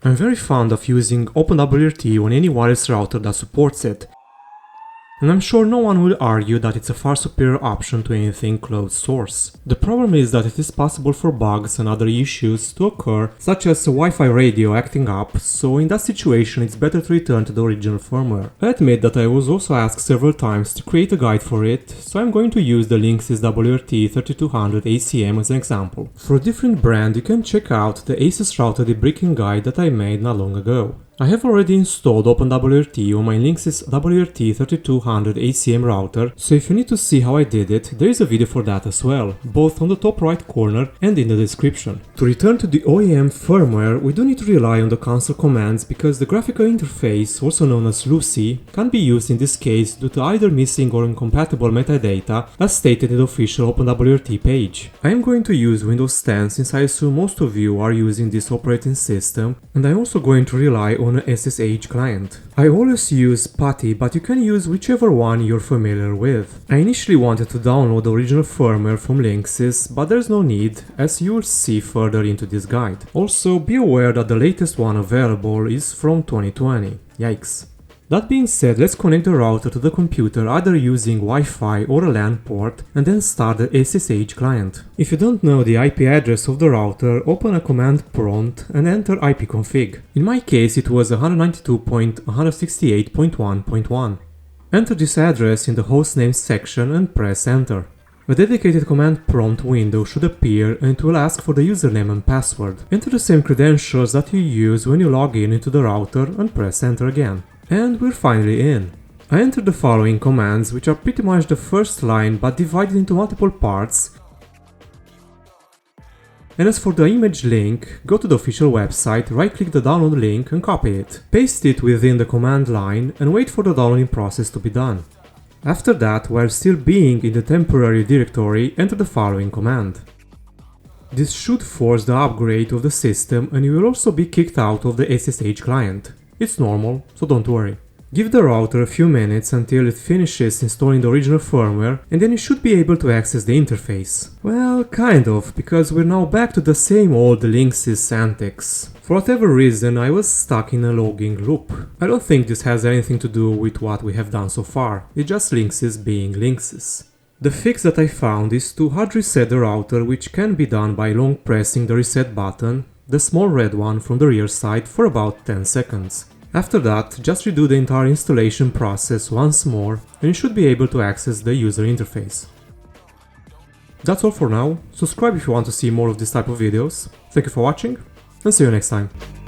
I'm very fond of using OpenWRT on any wireless router that supports it, and I'm sure no one will argue that it's a far superior option to anything closed source. The problem is that it is possible for bugs and other issues to occur, such as a Wi-Fi radio acting up, so in that situation it's better to return to the original firmware. I admit that I was also asked several times to create a guide for it, so I'm going to use the Linksys WRT3200ACM as an example. For a different brand you can check out the ASUS router debriefing guide that I made not long ago. I have already installed OpenWRT on my Linksys WRT3200ACM router, so if you need to see how I did it, there is a video for that as well, both on the top right corner and in the description. To return to the OEM firmware, we do need to rely on the console commands because the graphical interface, also known as LUCI, can't be used in this case due to either missing or incompatible metadata as stated in the official OpenWRT page. I am going to use Windows 10 since I assume most of you are using this operating system, and I'm also going to rely on an SSH client. I always use PuTTY, but you can use whichever one you're familiar with. I initially wanted to download the original firmware from Linksys, but there's no need, as you will see further into this guide. Also, be aware that the latest one available is from 2020. Yikes. That being said, let's connect the router to the computer either using Wi-Fi or a LAN port and then start the SSH client. If you don't know the IP address of the router, open a command prompt and enter ipconfig. In my case it was 192.168.1.1. Enter this address in the hostname section and press enter. A dedicated command prompt window should appear and it will ask for the username and password. Enter the same credentials that you use when you log in into the router and press enter again. And we're finally in. I entered the following commands, which are pretty much the first line but divided into multiple parts. And as for the image link, go to the official website, right click the download link and copy it. Paste it within the command line and wait for the downloading process to be done. After that, while still being in the temporary directory, enter the following command. This should force the upgrade of the system and you will also be kicked out of the SSH client. It's normal, so don't worry. Give the router a few minutes until it finishes installing the original firmware and then you should be able to access the interface. Well, kind of, because we're now back to the same old Linksys antics. For whatever reason, I was stuck in a logging loop. I don't think this has anything to do with what we have done so far, it's just Linksys being Linksys. The fix that I found is to hard reset the router, which can be done by long pressing the reset button, the small red one from the rear side, for about 10 seconds. After that, just redo the entire installation process once more and you should be able to access the user interface. That's all for now. Subscribe if you want to see more of this type of videos. Thank you for watching and see you next time.